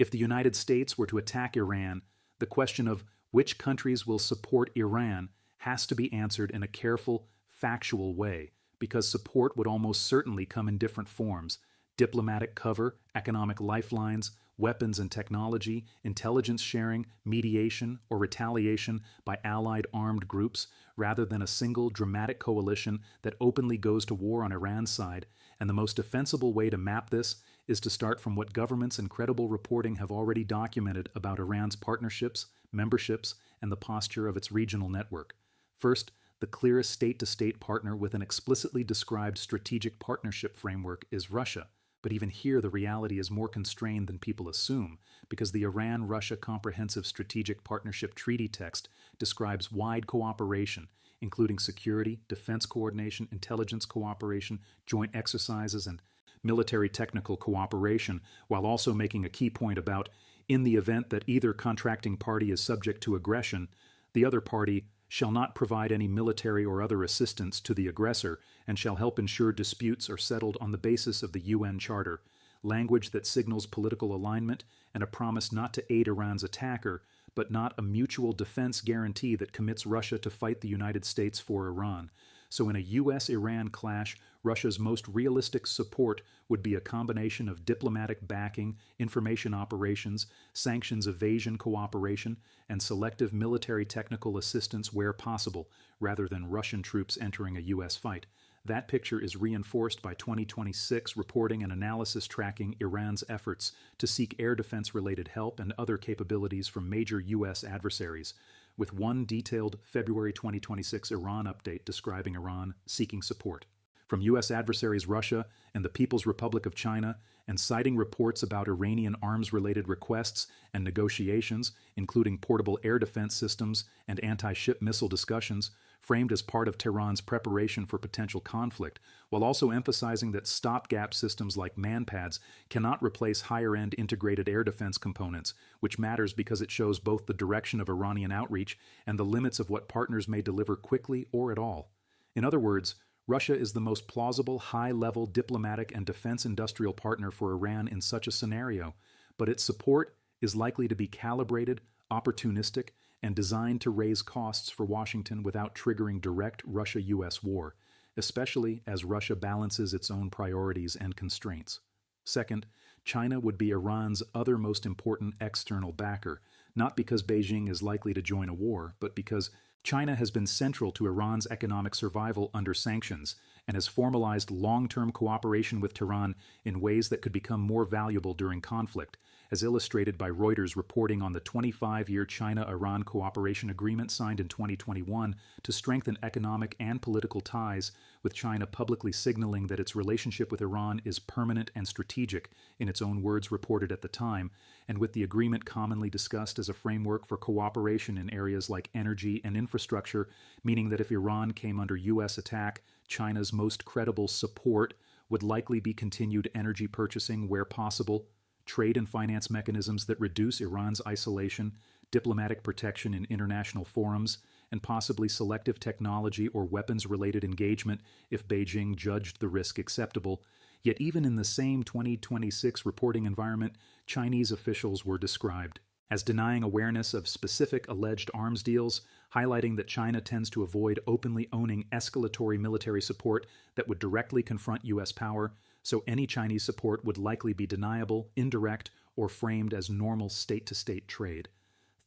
If the United States were to attack Iran, the question of which countries will support Iran has to be answered in a careful, factual way, because support would almost certainly come in different forms: diplomatic cover, economic lifelines, weapons and technology, intelligence sharing, mediation, or retaliation by allied armed groups, rather than a single dramatic coalition that openly goes to war on Iran's side. And the most defensible way to map this is to start from what governments and credible reporting have already documented about Iran's partnerships, memberships, and the posture of its regional network. First, the clearest state-to-state partner with an explicitly described strategic partnership framework is Russia. But even here, the reality is more constrained than people assume, because the Iran-Russia Comprehensive Strategic Partnership Treaty text describes wide cooperation, including security, defense coordination, intelligence cooperation, joint exercises, and military technical cooperation, while also making a key point about, in the event that either contracting party is subject to aggression, the other party shall not provide any military or other assistance to the aggressor and shall help ensure disputes are settled on the basis of the UN Charter, language that signals political alignment and a promise not to aid Iran's attacker, but not a mutual defense guarantee that commits Russia to fight the United States for Iran. So in a US-Iran clash, Russia's most realistic support would be a combination of diplomatic backing, information operations, sanctions-evasion cooperation, and selective military technical assistance where possible, rather than Russian troops entering a US fight. That picture is reinforced by 2026 reporting and analysis tracking Iran's efforts to seek air defense-related help and other capabilities from major US adversaries, with one detailed February 2026 Iran update describing Iran seeking support from U.S. adversaries Russia and the People's Republic of China, and citing reports about Iranian arms-related requests and negotiations, including portable air defense systems and anti-ship missile discussions, framed as part of Tehran's preparation for potential conflict, while also emphasizing that stopgap systems like manpads cannot replace higher-end integrated air defense components, which matters because it shows both the direction of Iranian outreach and the limits of what partners may deliver quickly or at all. In other words, Russia is the most plausible high-level diplomatic and defense industrial partner for Iran in such a scenario, but its support is likely to be calibrated, opportunistic, and designed to raise costs for Washington without triggering direct Russia-US war, especially as Russia balances its own priorities and constraints. Second, China would be Iran's other most important external backer, not because Beijing is likely to join a war, but because China has been central to Iran's economic survival under sanctions and has formalized long-term cooperation with Tehran in ways that could become more valuable during conflict, as illustrated by Reuters reporting on the 25-year China-Iran cooperation agreement signed in 2021 to strengthen economic and political ties, with China publicly signaling that its relationship with Iran is permanent and strategic, in its own words reported at the time, and with the agreement commonly discussed as a framework for cooperation in areas like energy and infrastructure, meaning that if Iran came under U.S. attack, China's most credible support would likely be continued energy purchasing where possible, trade and finance mechanisms that reduce Iran's isolation, diplomatic protection in international forums, and possibly selective technology or weapons-related engagement if Beijing judged the risk acceptable. Yet even in the same 2026 reporting environment, Chinese officials were described as denying awareness of specific alleged arms deals, highlighting that China tends to avoid openly owning escalatory military support that would directly confront U.S. power, so any Chinese support would likely be deniable, indirect, or framed as normal state-to-state trade.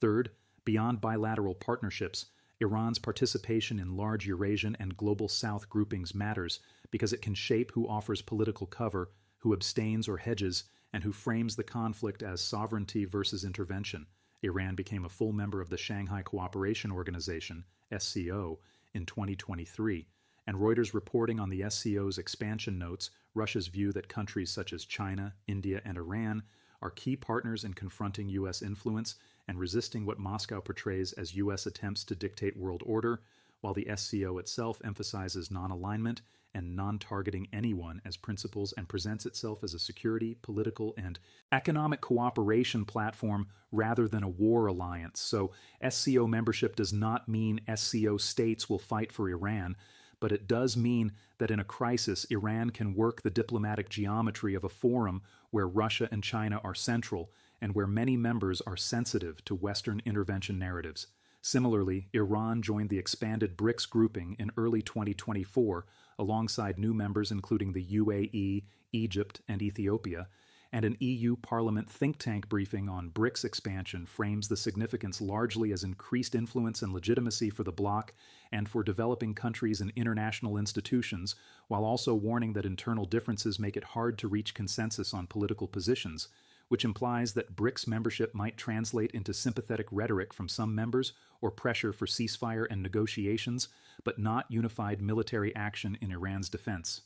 Third, beyond bilateral partnerships, Iran's participation in large Eurasian and Global South groupings matters because it can shape who offers political cover, who abstains or hedges, and who frames the conflict as sovereignty versus intervention. Iran became a full member of the Shanghai Cooperation Organization, SCO, in 2023, and Reuters reporting on the SCO's expansion notes Russia's view that countries such as China, India, and Iran are key partners in confronting U.S. influence and resisting what Moscow portrays as U.S. attempts to dictate world order, while the SCO itself emphasizes non-alignment and non-targeting anyone as principles and presents itself as a security, political, and economic cooperation platform rather than a war alliance. So SCO membership does not mean SCO states will fight for Iran, but it does mean that in a crisis, Iran can work the diplomatic geometry of a forum where Russia and China are central, and where many members are sensitive to Western intervention narratives. Similarly, Iran joined the expanded BRICS grouping in early 2024, alongside new members including the UAE, Egypt, and Ethiopia, and an EU Parliament think tank briefing on BRICS expansion frames the significance largely as increased influence and legitimacy for the bloc and for developing countries and international institutions, while also warning that internal differences make it hard to reach consensus on political positions, which implies that BRICS membership might translate into sympathetic rhetoric from some members or pressure for ceasefire and negotiations, but not unified military action in Iran's defense.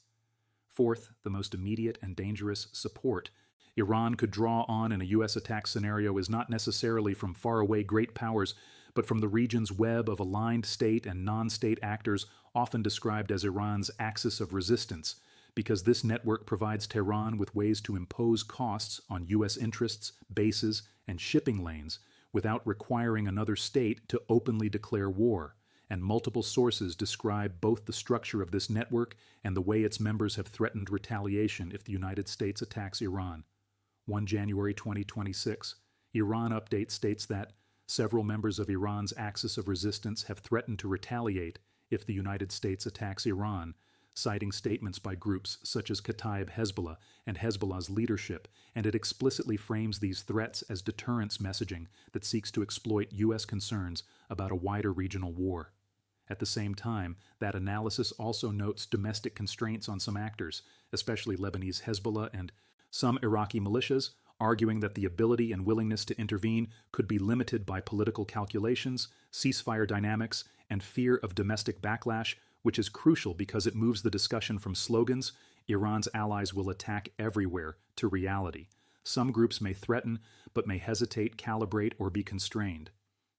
Fourth, the most immediate and dangerous, support Iran could draw on in a U.S. attack scenario is not necessarily from faraway great powers, but from the region's web of aligned state and non-state actors, often described as Iran's axis of resistance, because this network provides Tehran with ways to impose costs on U.S. interests, bases, and shipping lanes without requiring another state to openly declare war. And multiple sources describe both the structure of this network and the way its members have threatened retaliation if the United States attacks Iran. 1 January 2026, Iran update states that several members of Iran's axis of resistance have threatened to retaliate if the United States attacks Iran, citing statements by groups such as Kataib Hezbollah and Hezbollah's leadership, and it explicitly frames these threats as deterrence messaging that seeks to exploit U.S. concerns about a wider regional war. At the same time, that analysis also notes domestic constraints on some actors, especially Lebanese Hezbollah and some Iraqi militias, arguing that the ability and willingness to intervene could be limited by political calculations, ceasefire dynamics, and fear of domestic backlash, which is crucial because it moves the discussion from slogans, "Iran's allies will attack everywhere," to reality. Some groups may threaten, but may hesitate, calibrate, or be constrained.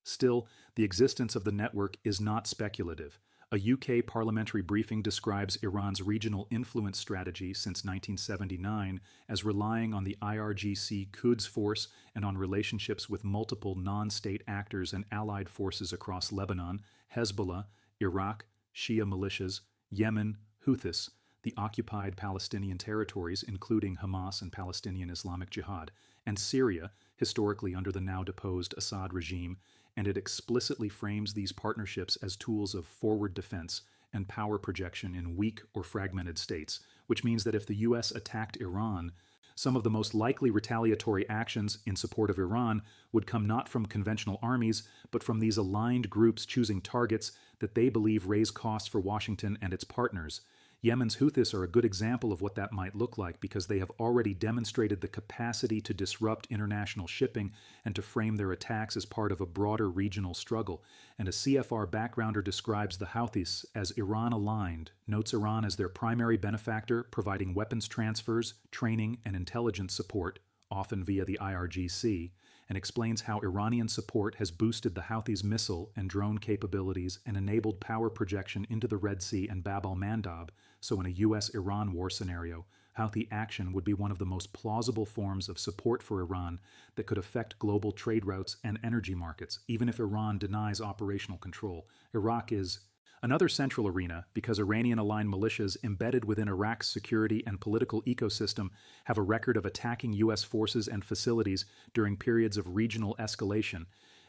Still, the existence of the network is not speculative. A UK parliamentary briefing describes Iran's regional influence strategy since 1979 as relying on the IRGC Quds force and on relationships with multiple non-state actors and allied forces across Lebanon, Hezbollah, Iraq, Shia militias, Yemen, Houthis, the occupied Palestinian territories including Hamas and Palestinian Islamic Jihad, and Syria, historically under the now deposed Assad regime, and it explicitly frames these partnerships as tools of forward defense and power projection in weak or fragmented states, which means that if the U.S. attacked Iran, some of the most likely retaliatory actions in support of Iran would come not from conventional armies, but from these aligned groups choosing targets that they believe raise costs for Washington and its partners. Yemen's Houthis are a good example of what that might look like because they have already demonstrated the capacity to disrupt international shipping and to frame their attacks as part of a broader regional struggle. And a CFR backgrounder describes the Houthis as Iran-aligned, notes Iran as their primary benefactor, providing weapons transfers, training, and intelligence support, often via the IRGC, and explains how Iranian support has boosted the Houthis' missile and drone capabilities and enabled power projection into the Red Sea and Bab al-Mandab, so in a U.S.-Iran war scenario, Houthi action would be one of the most plausible forms of support for Iran that could affect global trade routes and energy markets, even if Iran denies operational control. Iraq is another central arena because Iranian-aligned militias embedded within Iraq's security and political ecosystem have a record of attacking U.S. forces and facilities during periods of regional escalation,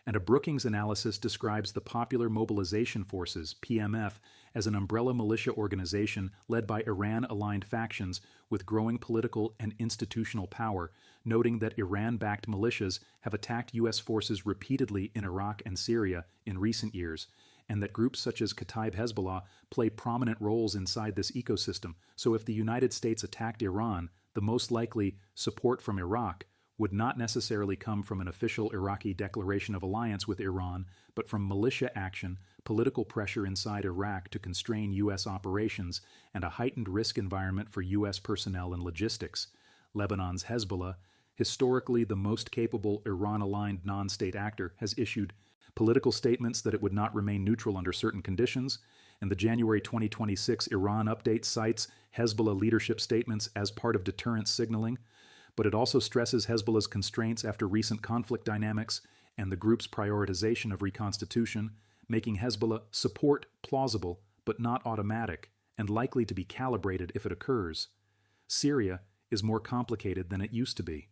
and a Brookings analysis describes the Popular Mobilization Forces, PMF, as an umbrella militia organization led by Iran-aligned factions with growing political and institutional power, noting that Iran-backed militias have attacked U.S. forces repeatedly in Iraq and Syria in recent years, and that groups such as Kataib Hezbollah play prominent roles inside this ecosystem. So if the United States attacked Iran, the most likely support from Iraq would not necessarily come from an official Iraqi declaration of alliance with Iran, but from militia action, political pressure inside Iraq to constrain U.S. operations, and a heightened risk environment for U.S. personnel and logistics. Lebanon's Hezbollah, historically the most capable Iran-aligned non-state actor, has issued political statements that it would not remain neutral under certain conditions, and the January 2026 Iran update cites Hezbollah leadership statements as part of deterrence signaling, but it also stresses Hezbollah's constraints after recent conflict dynamics and the group's prioritization of reconstitution, making Hezbollah support plausible but not automatic and likely to be calibrated if it occurs. Syria is more complicated than it used to be.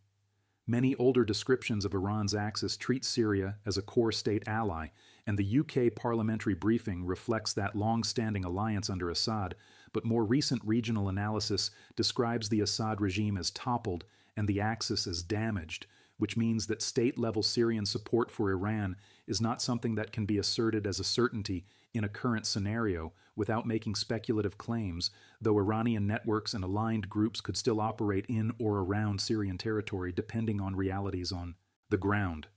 Many older descriptions of Iran's axis treat Syria as a core state ally, and the UK parliamentary briefing reflects that long-standing alliance under Assad, but more recent regional analysis describes the Assad regime as toppled and the axis as damaged, which means that state-level Syrian support for Iran is not something that can be asserted as a certainty in a current scenario without making speculative claims, though Iranian networks and aligned groups could still operate in or around Syrian territory depending on realities on the ground.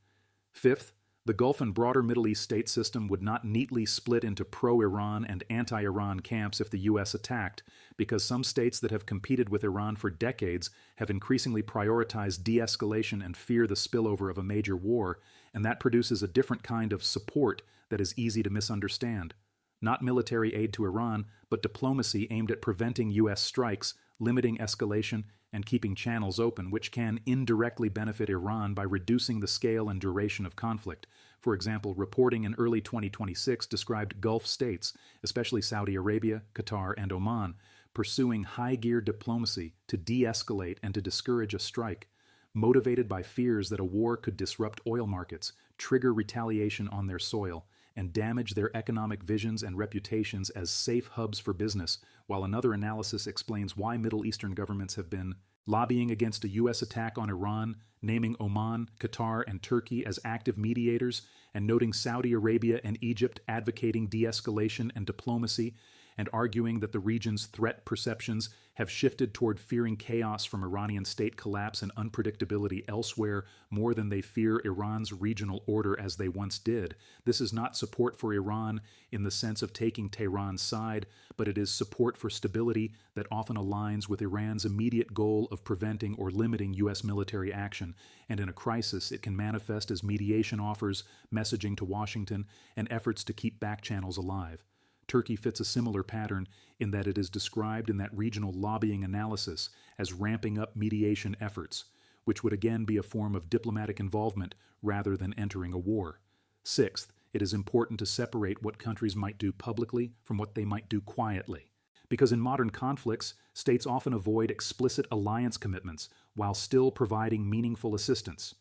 Fifth, the Gulf and broader Middle East state system would not neatly split into pro-Iran and anti-Iran camps if the U.S. attacked, because some states that have competed with Iran for decades have increasingly prioritized de-escalation and fear the spillover of a major war, and that produces a different kind of support that is easy to misunderstand. Not military aid to Iran, but diplomacy aimed at preventing U.S. strikes, limiting escalation, and keeping channels open, which can indirectly benefit Iran by reducing the scale and duration of conflict. For example, reporting in early 2026 described Gulf states, especially Saudi Arabia, Qatar, and Oman, pursuing high-gear diplomacy to de-escalate and to discourage a strike, motivated by fears that a war could disrupt oil markets, trigger retaliation on their soil, and damage their economic visions and reputations as safe hubs for business, while another analysis explains why Middle Eastern governments have been lobbying against a U.S. attack on Iran, naming Oman, Qatar, and Turkey as active mediators, and noting Saudi Arabia and Egypt advocating de-escalation and diplomacy, and arguing that the region's threat perceptions have shifted toward fearing chaos from Iranian state collapse and unpredictability elsewhere more than they fear Iran's regional order as they once did. This is not support for Iran in the sense of taking Tehran's side, but it is support for stability that often aligns with Iran's immediate goal of preventing or limiting U.S. military action, and in a crisis it can manifest as mediation offers, messaging to Washington, and efforts to keep back channels alive. Turkey fits a similar pattern in that it is described in that regional lobbying analysis as ramping up mediation efforts, which would again be a form of diplomatic involvement rather than entering a war. Sixth, it is important to separate what countries might do publicly from what they might do quietly, because in modern conflicts, states often avoid explicit alliance commitments while still providing meaningful assistance.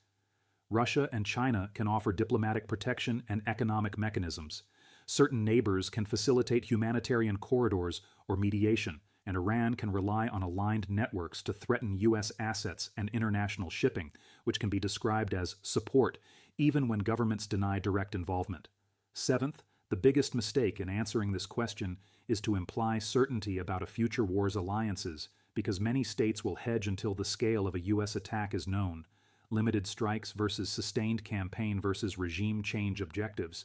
Russia and China can offer diplomatic protection and economic mechanisms. Certain neighbors can facilitate humanitarian corridors or mediation, and Iran can rely on aligned networks to threaten U.S. assets and international shipping, which can be described as support, even when governments deny direct involvement. Seventh, the biggest mistake in answering this question is to imply certainty about a future war's alliances, because many states will hedge until the scale of a U.S. attack is known. Limited strikes versus sustained campaign versus regime change objectives.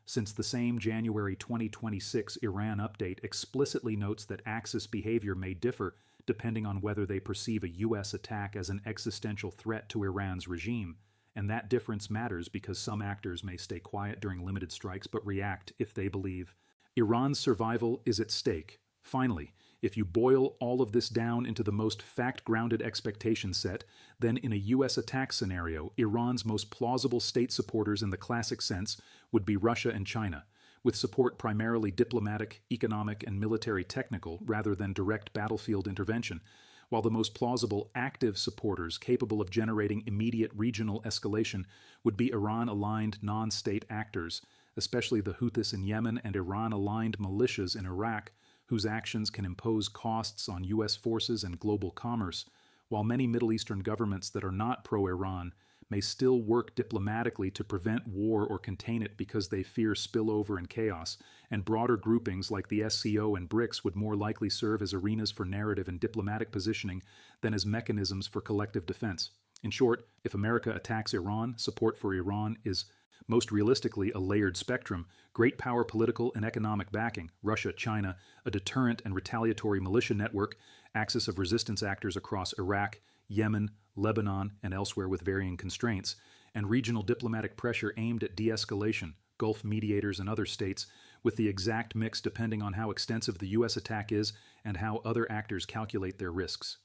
Since the same January 2026 Iran update explicitly notes that Axis behavior may differ depending on whether they perceive a U.S. attack as an existential threat to Iran's regime, and that difference matters because some actors may stay quiet during limited strikes but react if they believe Iran's survival is at stake. Finally, if you boil all of this down into the most fact-grounded expectation set, then in a U.S. attack scenario, Iran's most plausible state supporters in the classic sense would be Russia and China, with support primarily diplomatic, economic, and military technical rather than direct battlefield intervention, while the most plausible active supporters capable of generating immediate regional escalation would be Iran-aligned non-state actors, especially the Houthis in Yemen and Iran-aligned militias in Iraq, whose actions can impose costs on U.S. forces and global commerce, while many Middle Eastern governments that are not pro-Iran may still work diplomatically to prevent war or contain it because they fear spillover and chaos, and broader groupings like the SCO and BRICS would more likely serve as arenas for narrative and diplomatic positioning than as mechanisms for collective defense. In short, if America attacks Iran, support for Iran is most realistically a layered spectrum: great power political and economic backing, Russia, China, a deterrent and retaliatory militia network, axis of resistance actors across Iraq, Yemen, Lebanon, and elsewhere with varying constraints, and regional diplomatic pressure aimed at de-escalation, Gulf mediators and other states, with the exact mix depending on how extensive the U.S. attack is and how other actors calculate their risks.